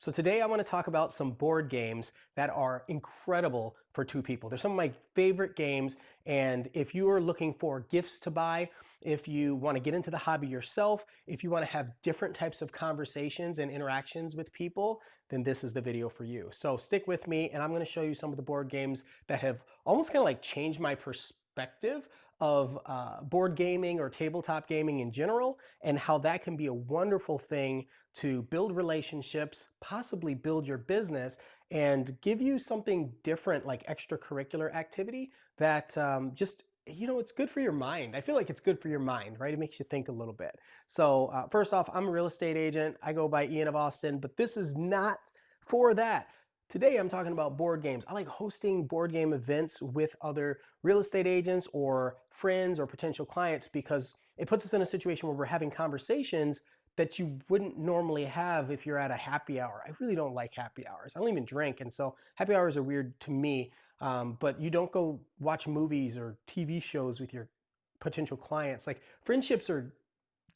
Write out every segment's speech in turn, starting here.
So today I want to talk about some board games that are incredible for two people. They're some of my favorite games, and if you are looking for gifts to buy, if you want to get into the hobby yourself, if you want to have different types of conversations and interactions with people, then this is the video for you. So stick with me, and I'm going to show you some of the board games that have almost kind of like changed my perspective of board gaming or tabletop gaming in general, and how that can be a wonderful thing to build relationships, possibly build your business, and give you something different like extracurricular activity that it's good for your mind. I feel like it's good for your mind, right? It makes you think a little bit. So first off, I'm a real estate agent. I go by Ian of Austin, but this is not for that. Today I'm talking about board games. I like hosting board game events with other real estate agents or friends or potential clients because it puts us in a situation where we're having conversations that you wouldn't normally have if you're at a happy hour. I really don't like happy hours. I don't even drink, and so happy hours are weird to me. But you don't go watch movies or TV shows with your potential clients. Like friendships are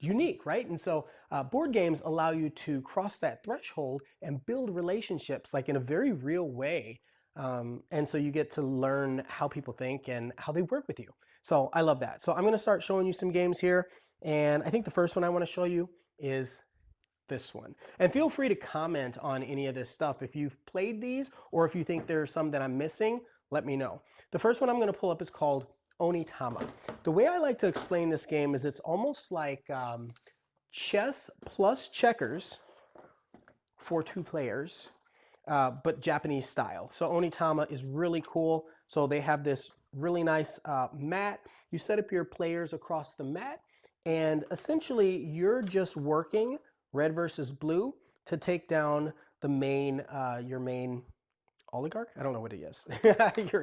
unique, right? And so board games allow you to cross that threshold and build relationships like in a very real way. And so you get to learn how people think and how they work with you. So I love that. So I'm going to start showing you some games here. And I think the first one I want to show you is this one. And feel free to comment on any of this stuff. If you've played these or if you think there's some that I'm missing, let me know. The first one I'm going to pull up is called Onitama. The way I like to explain this game is it's almost like chess plus checkers for two players, but Japanese style. So Onitama is really cool. So they have this really nice mat. You set up your players across the mat, and essentially you're just working red versus blue to take down the your main oligarch? I don't know what he is.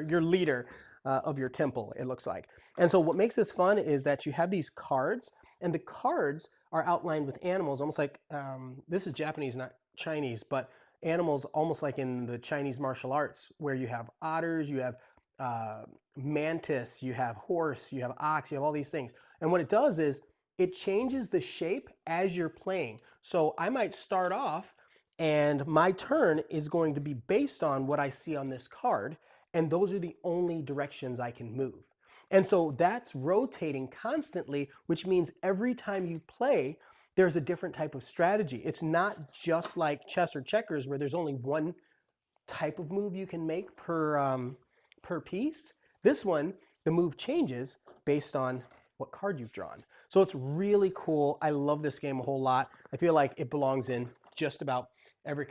your leader of your temple, it looks like. And so what makes this fun is that you have these cards, and the cards are outlined with animals, almost like, this is Japanese, not Chinese, but animals almost like in the Chinese martial arts, where you have otters, you have mantis, you have horse, you have ox, you have all these things. And what it does is it changes the shape as you're playing. So I might start off and my turn is going to be based on what I see on this card, and those are the only directions I can move. And so that's rotating constantly, which means every time you play, there's a different type of strategy. It's not just like chess or checkers where there's only one type of move you can make per piece. This one, the move changes based on what card you've drawn. So it's really cool. I love this game a whole lot. I feel like it belongs in just about every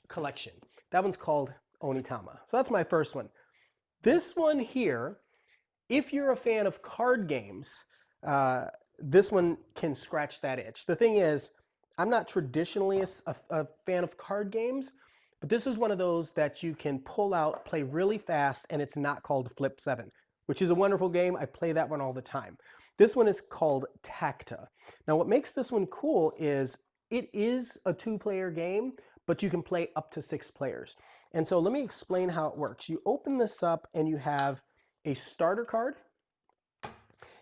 collection. That one's called Onitama. So that's my first one. This one here, if you're a fan of card games, this one can scratch that itch. The thing is, I'm not traditionally a fan of card games, but this is one of those that you can pull out, play really fast, and it's not called Flip 7, which is a wonderful game. I play that one all the time. This one is called Tacta. Now, what makes this one cool is it is a two-player game, but you can play up to 6 players. And so let me explain how it works. You open this up and you have a starter card,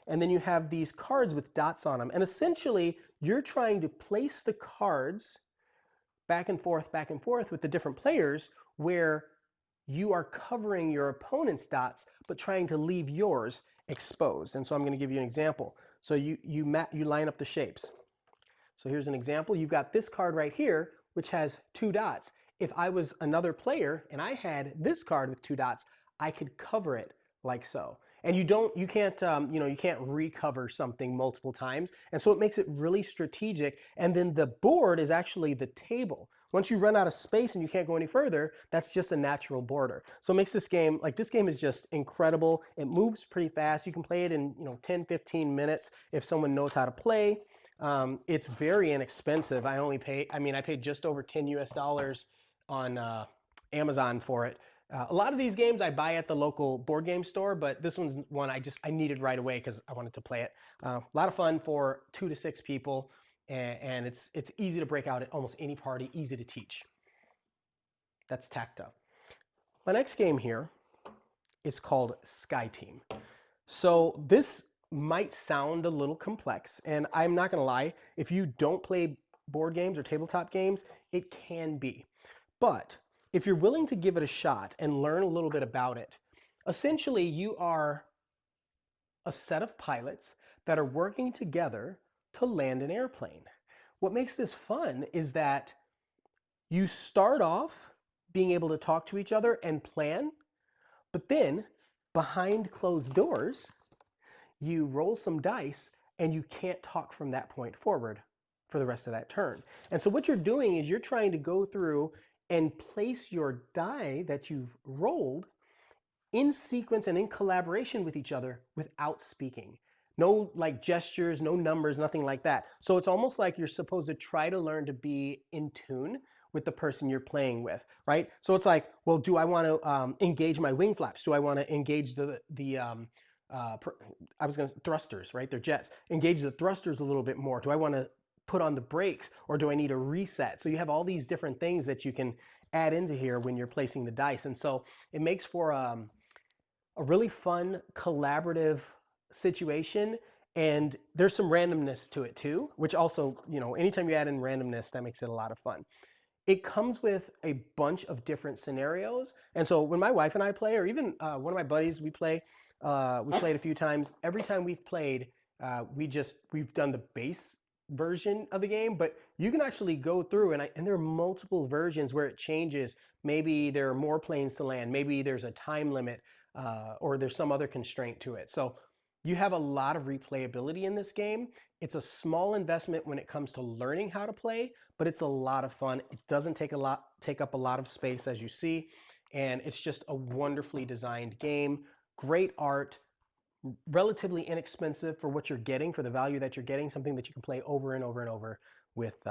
and then you have these cards with dots on them. And essentially, you're trying to place the cards back and forth with the different players where you are covering your opponent's dots, but trying to leave yours exposed. And so I'm going to give you an example. So you line up the shapes. So here's an example. You've got this card right here, which has 2 dots. If I was another player and I had this card with 2 dots, I could cover it like so. And you can't recover something multiple times. And so it makes it really strategic. And then the board is actually the table. Once you run out of space and you can't go any further, that's just a natural border. So it makes this game is just incredible. It moves pretty fast. You can play it in 10, 15 minutes if someone knows how to play. It's very inexpensive. I paid just over 10 US dollars on Amazon for it. A lot of these games I buy at the local board game store, but this one's one I needed right away because I wanted to play it. A lot of fun for 2 to 6 people, and it's easy to break out at almost any party, easy to teach. That's Tacta. My next game here is called Sky Team. So this might sound a little complex, and I'm not going to lie, if you don't play board games or tabletop games, it can be. But if you're willing to give it a shot and learn a little bit about it, essentially you are a set of pilots that are working together to land an airplane. What makes this fun is that you start off being able to talk to each other and plan, but then behind closed doors, you roll some dice and you can't talk from that point forward for the rest of that turn. And so what you're doing is you're trying to go through and place your die that you've rolled in sequence and in collaboration with each other without speaking. No like gestures, no numbers, nothing like that. So it's almost like you're supposed to try to learn to be in tune with the person you're playing with, right? So it's like, well, do I want to engage my wing flaps? Do I want to engage I was going to thrusters, right? They're jets. Engage the thrusters a little bit more. Do I want to put on the brakes, or do I need a reset? So you have all these different things that you can add into here when you're placing the dice. And so it makes for a really fun collaborative situation. And there's some randomness to it too, which also, you know, anytime you add in randomness, that makes it a lot of fun. It comes with a bunch of different scenarios. And so when my wife and I play, or even one of my buddies, we played a few times. Every time we've played, we've done the base version of the game, but you can actually go through and there are multiple versions where it changes. Maybe there are more planes to land. Maybe there's a time limit or there's some other constraint to it. So you have a lot of replayability in this game. It's a small investment when it comes to learning how to play, but it's a lot of fun. It doesn't take up a lot of space, as you see, and it's just a wonderfully designed game. Great art, relatively inexpensive for what you're getting, for the value that you're getting, something that you can play over and over and over with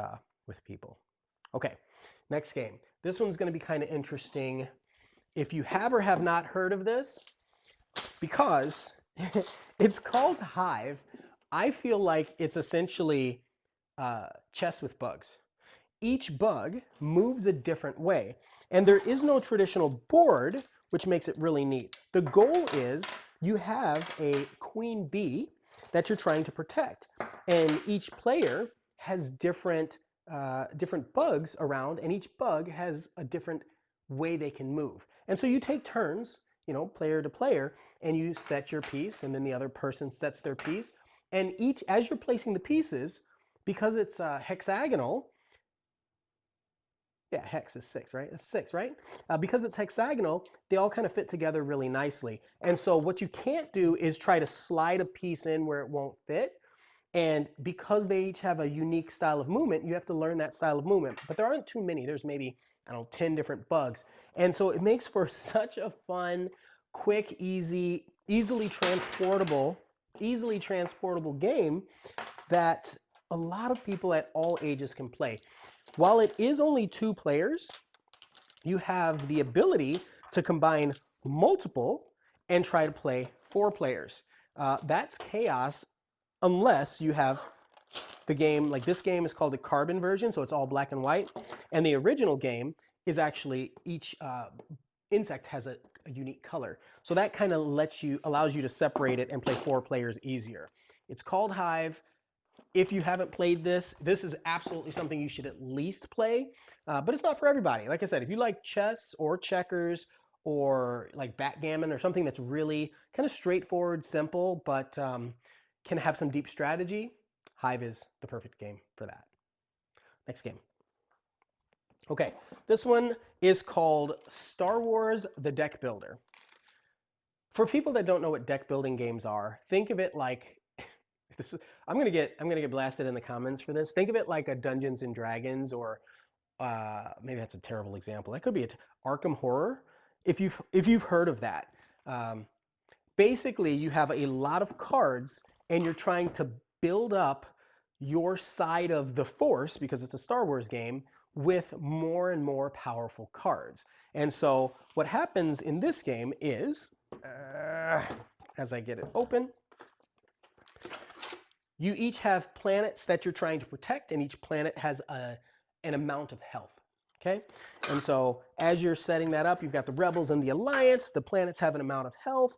people. Okay, next game. This one's going to be kind of interesting if you have or have not heard of this, because it's called Hive. I feel like it's essentially chess with bugs. Each bug moves a different way, and there is no traditional board, which makes it really neat. The goal is you have a queen bee that you're trying to protect, and each player has different bugs around, and each bug has a different way they can move. And so you take turns, you know, player to player, and you set your piece, and then the other person sets their piece. And as you're placing the pieces, because it's hexagonal, yeah, hex is 6, right? It's 6, right? Because it's hexagonal, they all kind of fit together really nicely. And so what you can't do is try to slide a piece in where it won't fit. And because they each have a unique style of movement, you have to learn that style of movement. But there aren't too many. There's maybe, I don't know, 10 different bugs. And so it makes for such a fun, quick, easily transportable game that a lot of people at all ages can play. While it is only 2 players, you have the ability to combine multiple and try to play 4 players. That's chaos unless you have the game, like this game is called the carbon version, so it's all black and white. And the original game is actually each insect has a unique color. So that kind of allows you to separate it and play 4 players easier. It's called Hive. If you haven't played this is absolutely something you should at least play, but it's not for everybody. Like I said, if you like chess or checkers or like backgammon or something that's really kind of straightforward, simple, but can have some deep strategy, Hive is the perfect game for that. Next game. Okay, this one is called Star Wars: The Deck Builder. For people that don't know what deck building games are, think of it like I'm gonna get blasted in the comments for this. Think of it like a Dungeons and Dragons, or maybe that's a terrible example. That could be Arkham Horror, if you've heard of that. Basically, you have a lot of cards, and you're trying to build up your side of the Force, because it's a Star Wars game, with more and more powerful cards. And so what happens in this game is, as I get it open, you each have planets that you're trying to protect, and each planet has an amount of health, okay? And so as you're setting that up, you've got the Rebels and the Alliance. The planets have an amount of health,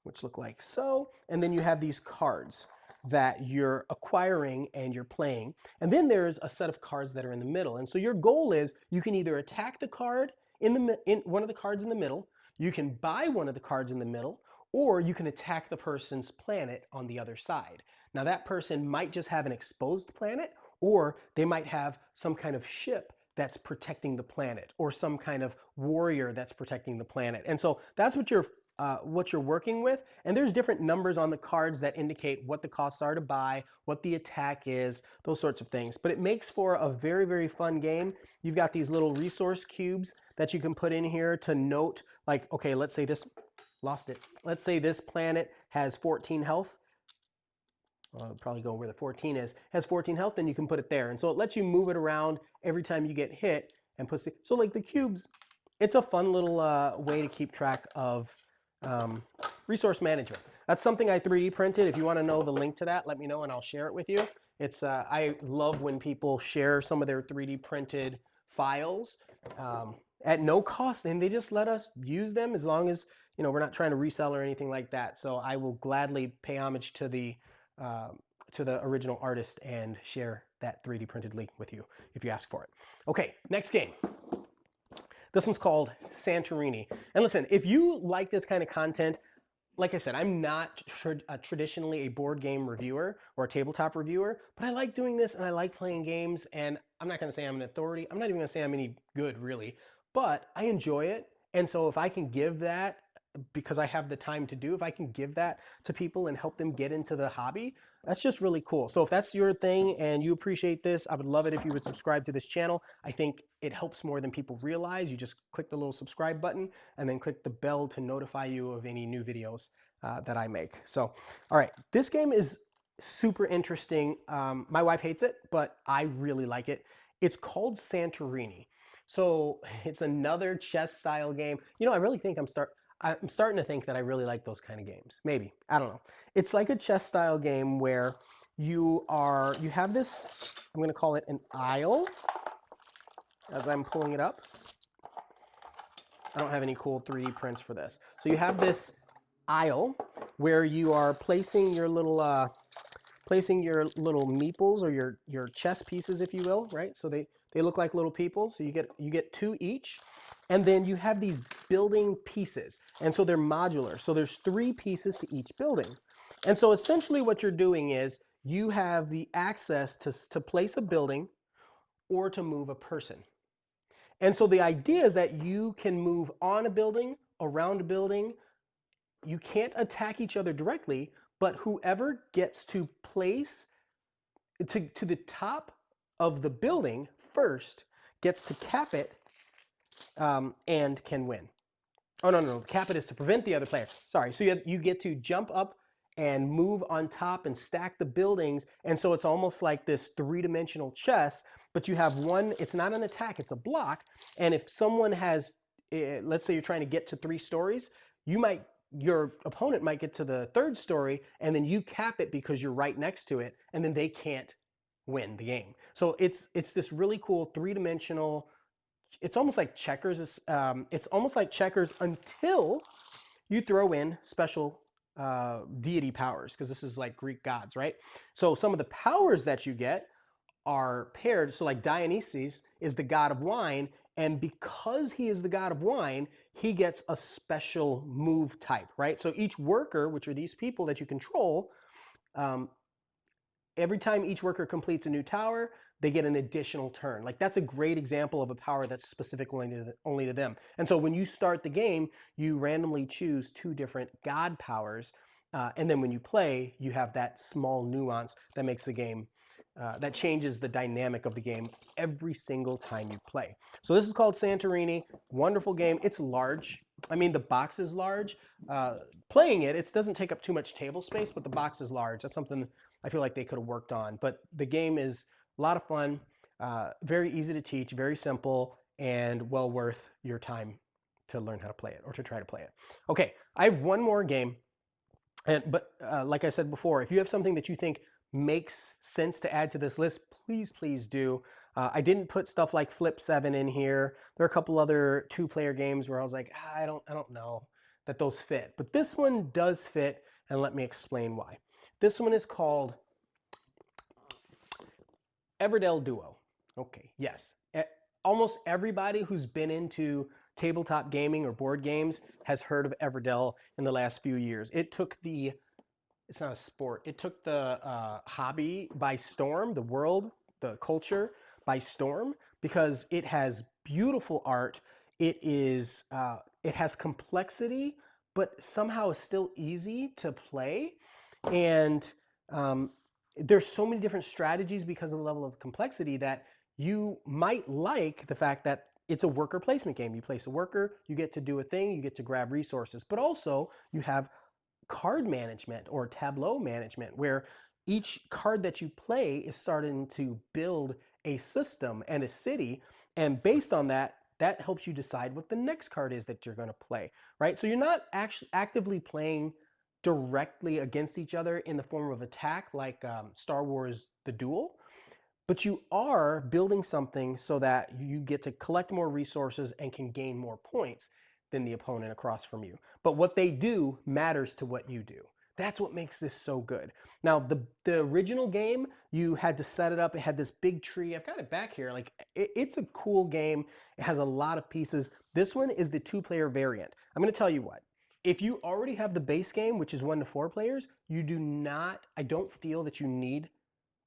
which look like so. And then you have these cards. that you're acquiring and you're playing. And then there's a set of cards that are in the middle. And so your goal is you can either attack the card in one of the cards in the middle, you can buy one of the cards in the middle, or you can attack the person's planet on the other side. Now that person might just have an exposed planet, or they might have some kind of ship that's protecting the planet, or some kind of warrior that's protecting the planet. And so that's what you're working with. And there's different numbers on the cards that indicate what the costs are to buy, what the attack is, those sorts of things. But it makes for a very, very fun game. You've got these little resource cubes that you can put in here to note, like, okay, let's say this, lost it. Let's say this planet has 14 health. I'll probably go where the 14 is, has 14 health, then you can put it there. And so it lets you move it around every time you get hit and puts it. So like the cubes, it's a fun little way to keep track of resource management. That's something I 3D printed. If you want to know the link to that, let me know and I'll share it with you. It's I love when people share some of their 3D printed files at no cost, and they just let us use them as long as, you know, we're not trying to resell or anything like that. So I will gladly pay homage to the original artist and share that 3D printed link with you if you ask for it. Okay, next game. This one's called Santorini. And listen, if you like this kind of content, like I said, I'm not traditionally a board game reviewer or a tabletop reviewer, but I like doing this and I like playing games, and I'm not going to say I'm an authority. I'm not even going to say I'm any good, really, but I enjoy it. And so if I can give that, because I have the time to do, if I can give that to people and help them get into the hobby, that's just really cool. So if that's your thing and you appreciate this, I would love it if you would subscribe to this channel. I think it helps more than people realize. You just click the little subscribe button and then click the bell to notify you of any new videos that I make. So, all right, this game is super interesting. My wife hates it, but I really like it. It's called Santorini. So it's another chess style game. You know, I really think I'm starting to think that I really like those kind of games. Maybe, I don't know. It's like a chess style game where you have this, I'm going to call it an aisle as I'm pulling it up. I don't have any cool 3D prints for this. So you have this aisle where you are placing your little meeples, or your chess pieces, if you will, right? So they look like little people. So you get two each. And then you have these building pieces. And so they're modular. So there's 3 pieces to each building. And so essentially what you're doing is you have the access to place a building or to move a person. And so the idea is that you can move on a building, around a building. You can't attack each other directly, but whoever gets to place to the top of the building first gets to cap it and can win. Oh, no. Cap it is to prevent the other player. Sorry. So you get to jump up and move on top and stack the buildings. And so it's almost like this 3-dimensional chess, but you have one, it's not an attack, it's a block. And if someone has, let's say you're trying to get to 3 stories, your opponent might get to the 3rd story, and then you cap it because you're right next to it, and then they can't win the game. So it's this really cool 3-dimensional. It's almost like checkers. It's almost like checkers until you throw in special deity powers, because this is like Greek gods, right? So some of the powers that you get are paired. So like Dionysus is the god of wine, and because he is the god of wine, he gets a special move type, right? So each worker, which are these people that you control, every time each worker completes a new tower, they get an additional turn. Like, that's a great example of a power that's specific only to them. And so when you start the game, you randomly choose 2 different god powers. And then when you play, you have that small nuance that makes the game, that changes the dynamic of the game every single time you play. So this is called Santorini. Wonderful game. It's large. I mean, the box is large. Playing it doesn't take up too much table space, but the box is large. That's something I feel like they could have worked on. But the game is a lot of fun, very easy to teach, very simple, and well worth your time to learn how to play it, or to try to play it. Okay, I have one more game. But like I said before, if you have something that you think makes sense to add to this list, please do. I didn't put stuff like Flip 7 in here. There are a couple other 2-player games where I was like, I don't know that those fit. But this one does fit, and let me explain why. This one is called Everdell Duo. Okay, yes. Almost everybody who's been into tabletop gaming or board games has heard of Everdell in the last few years. It's not a sport, it took the hobby by storm, the world, the culture by storm, because it has beautiful art. It has complexity, but somehow is still easy to play. And um, there's so many different strategies because of the level of complexity that you might like the fact that it's a worker placement game. You place a worker, you get to do a thing, you get to grab resources, but also you have card management or tableau management where each card that you play is starting to build a system and a city, and based on that, that helps you decide what the next card is that you're going to play, right? So you're not actually actively playing directly against each other in the form of attack like Star Wars The Duel, but you are building something so that you get to collect more resources and can gain more points than the opponent across from you. But what they do matters to what you do. That's what makes this so good. Now, the original game, you had to set it up. It had this big tree. I've got it back here. Like, it's a cool game. It has a lot of pieces. This one is the 2-player variant. I'm going to tell you what. If you already have the base game, which is 1 to 4 players, you do not, I don't feel that you need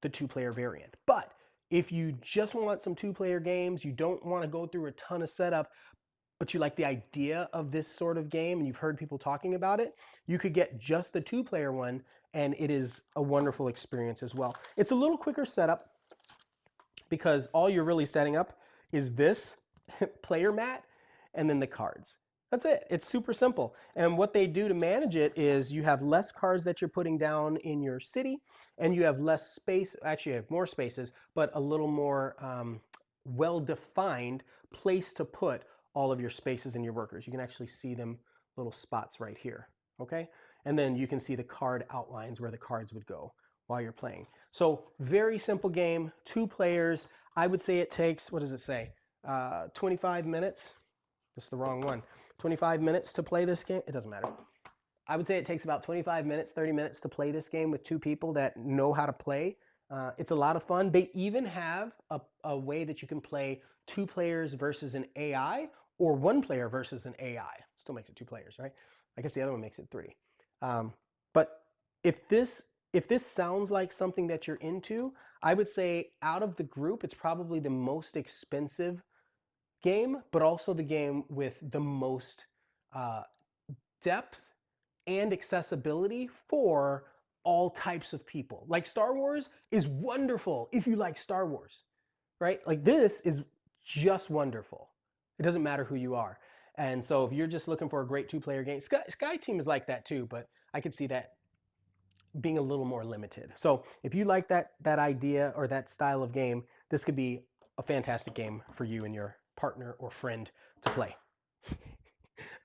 the 2-player variant. But if you just want some 2-player games, you don't want to go through a ton of setup, but you like the idea of this sort of game and you've heard people talking about it, you could get just the 2-player one, and it is a wonderful experience as well. It's a little quicker setup because all you're really setting up is this player mat and then the cards. That's it. It's super simple. And what they do to manage it is you have less cards that you're putting down in your city, and you have less space. Actually, you have more spaces, but a little more well-defined place to put all of your spaces and your workers. You can actually see them, little spots right here, okay? And then you can see the card outlines where the cards would go while you're playing. So very simple game, 2 players. I would say it takes, what does it say? 25 minutes. That's the wrong one. 25 minutes to play this game. It doesn't matter. I would say it takes about 25 minutes, 30 minutes to play this game with 2 people that know how to play. It's a lot of fun. They even have a way that you can play 2 players versus an AI or 1 player versus an AI. Still makes it 2 players, right? I guess the other one makes it 3. But if this sounds like something that you're into, I would say out of the group, it's probably the most expensive game, but also the game with the most depth and accessibility for all types of people. Like Star Wars is wonderful if you like Star Wars, right? Like this is just wonderful. It doesn't matter who you are. And so if you're just looking for a great 2-player game, Sky Team is like that too, but I could see that being a little more limited. So if you like that idea or that style of game, this could be a fantastic game for you and your partner or friend to play.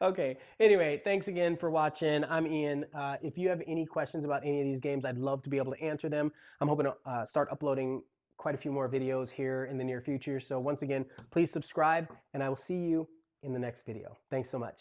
Okay, anyway, thanks again for watching. I'm Ian. If you have any questions about any of these games, I'd love to be able to answer them. I'm hoping to start uploading quite a few more videos here in the near future. So once again, please subscribe, and I will see you in the next video. Thanks so much.